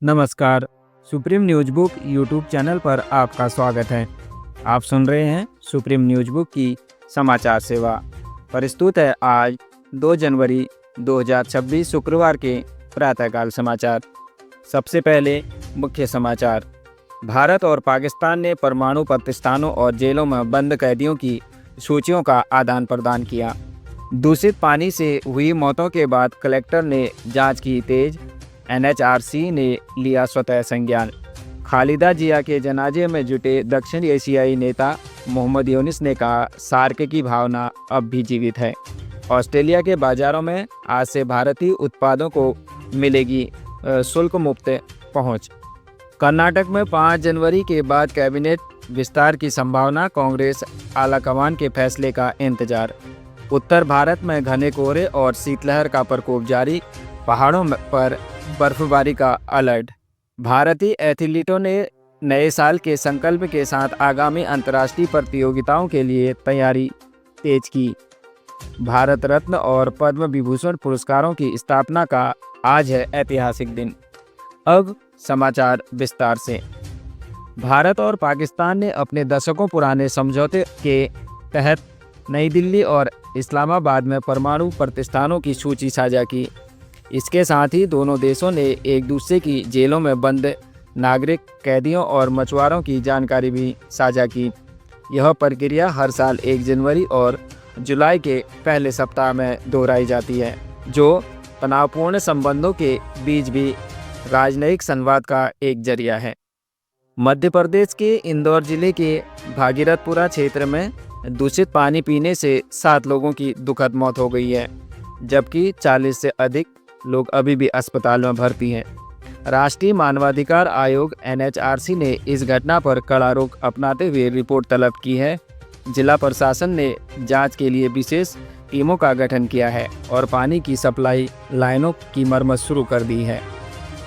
नमस्कार। Supreme news book YouTube channel पर आपका स्वागत है। आप सुन रहे हैं सुप्रीम न्यूज़ बुक की समाचार सेवा। प्रस्तुत है आज 2 जनवरी 2026 शुक्रवार के प्रातःकाल समाचार। सबसे पहले मुख्य समाचार। भारत और पाकिस्तान ने परमाणु प्रतिष्ठानों और जेलों में बंद कैदियों की सूचियों का आदान प्रदान किया। दूषित पानी से हुई मौतों के बाद कलेक्टर ने जांच की तेज। एनएचआरसी ने लिया स्वतः संज्ञान। खालिदा जिया के जनाजे में जुटे दक्षिण एशियाई नेता मोहम्मद यूनिस ने कहा, सार्क की भावना अब भी जीवित है। ऑस्ट्रेलिया के बाजारों में आज से भारतीय उत्पादों को मिलेगी शुल्क मुक्त पहुंच। कर्नाटक में 5 जनवरी के बाद कैबिनेट विस्तार की संभावना, कांग्रेस आलाकमान के फैसले का इंतजार। उत्तर भारत में घने कोहरे और शीतलहर का प्रकोप जारी, पहाड़ों पर बर्फबारी का अलर्ट। भारतीय एथलीटों ने नए साल के संकल्प के साथ आगामी अंतर्राष्ट्रीय प्रतियोगिताओं के लिए तैयारी तेज की। भारत रत्न और पद्म विभूषण पुरस्कारों की स्थापना का आज है ऐतिहासिक दिन। अब समाचार विस्तार से। भारत और पाकिस्तान ने अपने दशकों पुराने समझौते के तहत नई दिल्ली और इस्लामाबाद में परमाणु प्रतिष्ठानों की सूची साझा की। इसके साथ ही दोनों देशों ने एक दूसरे की जेलों में बंद नागरिक, कैदियों और मछुआरों की जानकारी भी साझा की। यह प्रक्रिया हर साल 1 जनवरी और जुलाई के पहले सप्ताह में दोहराई जाती है, जो तनावपूर्ण संबंधों के बीच भी राजनयिक संवाद का एक जरिया है। मध्य प्रदेश के इंदौर जिले के भागीरथपुरा क्षेत्र में दूषित पानी पीने से 7 लोगों की दुखद मौत हो गई है, जबकि 40 से अधिक लोग अभी भी अस्पताल में भर्ती हैं। राष्ट्रीय मानवाधिकार आयोग एनएचआरसी ने इस घटना पर कड़ा रुख अपनाते हुए रिपोर्ट तलब की है। जिला प्रशासन ने जांच के लिए विशेष टीमों का गठन किया है और पानी की सप्लाई लाइनों की मरम्मत शुरू कर दी है।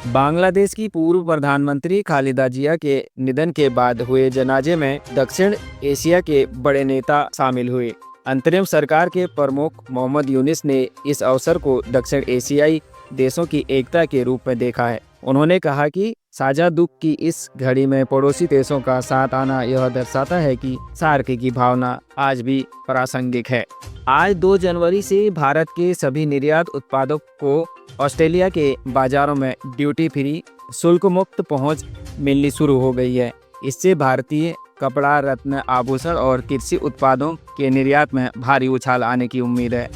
बांग्लादेश की पूर्व प्रधानमंत्री खालिदा जिया के निधन के बाद हुए जनाजे में दक्षिण एशिया के बड़े नेता शामिल हुए। अंतरिम सरकार के प्रमुख मोहम्मद यूनिस ने इस अवसर को दक्षिण एशियाई देशों की एकता के रूप में देखा है। उन्होंने कहा कि साझा दुख की इस घड़ी में पड़ोसी देशों का साथ आना यह दर्शाता है कि सार्क की भावना आज भी प्रासंगिक है। आज 2 जनवरी से भारत के सभी निर्यात उत्पादों को ऑस्ट्रेलिया के बाजारों में ड्यूटी फ्री शुल्क मुक्त पहुंच मिलनी शुरू हो गई है। इससे भारतीय कपड़ा, रत्न, आभूषण और कृषि उत्पादों के निर्यात में भारी उछाल आने की उम्मीद है।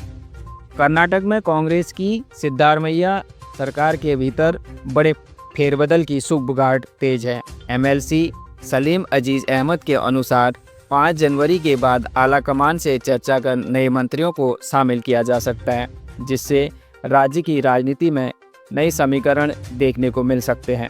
कर्नाटक में कांग्रेस की सिद्धारमैया सरकार के भीतर बड़े फेरबदल की शुभगांठ तेज है। एमएलसी सलीम अजीज अहमद के अनुसार 5 जनवरी के बाद आलाकमान से चर्चा कर नए मंत्रियों को शामिल किया जा सकता है, जिससे राज्य की राजनीति में नए समीकरण देखने को मिल सकते हैं।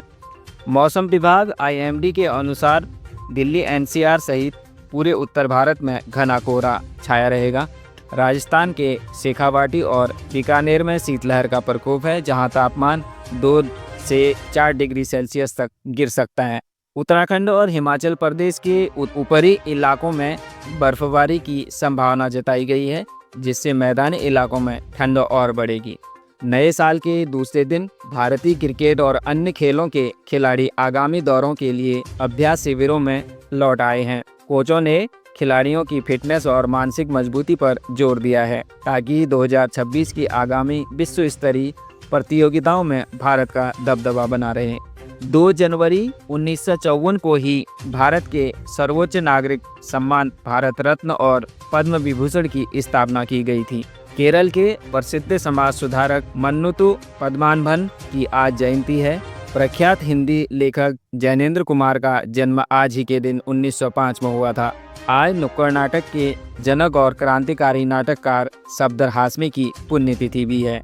मौसम विभाग आईएमडी के अनुसार दिल्ली, एनसीआर सहित पूरे उत्तर भारत में घना कोहरा छाया रहेगा। राजस्थान के शेखावाटी और बीकानेर में शीतलहर का प्रकोप है, जहां तापमान 2 से 4 डिग्री सेल्सियस तक गिर सकता है। उत्तराखंड और हिमाचल प्रदेश के ऊपरी इलाकों में बर्फबारी की संभावना जताई गई है, जिससे मैदानी इलाकों में ठंड और बढ़ेगी। नए साल के दूसरे दिन भारतीय क्रिकेट और अन्य खेलों के खिलाड़ी आगामी दौरों के लिए अभ्यास शिविरों में लौट आए हैं। कोचों ने खिलाड़ियों की फिटनेस और मानसिक मजबूती पर जोर दिया है, ताकि 2026 की आगामी विश्व स्तरीय प्रतियोगिताओं में भारत का दबदबा बना रहे। 2 जनवरी 1954 को ही भारत के सर्वोच्च नागरिक सम्मान भारत रत्न और पद्म विभूषण की स्थापना की गई थी। केरल के प्रसिद्ध समाज सुधारक मन्नुतु पद्मनाभन की आज जयंती है। प्रख्यात हिंदी लेखक जैनेंद्र कुमार का जन्म आज ही के दिन 1905 में हुआ था। आज नुक्कड़ नाटक के जनक और क्रांतिकारी नाटककार सफदर हाशमी की पुण्यतिथि भी है।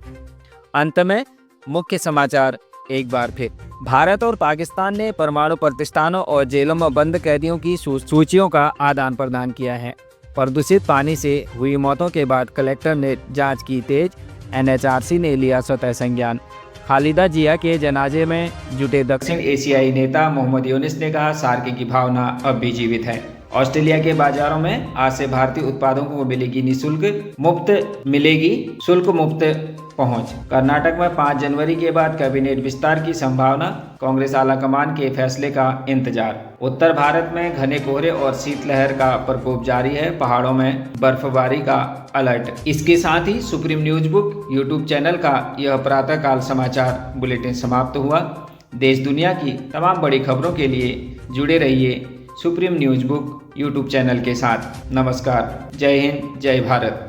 अंत में मुख्य समाचार एक बार फिर। भारत और पाकिस्तान ने परमाणु प्रतिष्ठानों और जेलों में बंद कैदियों की सूचियों का आदान प्रदान किया है। प्रदूषित पानी से हुई मौतों के बाद कलेक्टर ने जांच की तेज। एनएचआरसी ने लिया स्वतः संज्ञान। खालिदा जिया के जनाजे में जुटे दक्षिण एशियाई नेता मोहम्मद यूनिस ने कहा, सार्क की भावना अब भी जीवित है। ऑस्ट्रेलिया के बाजारों में आज से भारतीय उत्पादों को मिलेगी शुल्क मुक्त पहुंच। कर्नाटक में 5 जनवरी के बाद कैबिनेट विस्तार की संभावना, कांग्रेस आलाकमान के फैसले का इंतजार। उत्तर भारत में घने कोहरे और शीतलहर का प्रकोप जारी है, पहाड़ों में बर्फबारी का अलर्ट। इसके साथ ही Supreme News Book YouTube channel का यह प्रातःकाल समाचार बुलेटिन समाप्त हुआ। देश दुनिया की तमाम बड़ी खबरों के लिए जुड़े रहिए supreme News Book YouTube channel के साथ। नमस्कार, जय हिंद, जय भारत।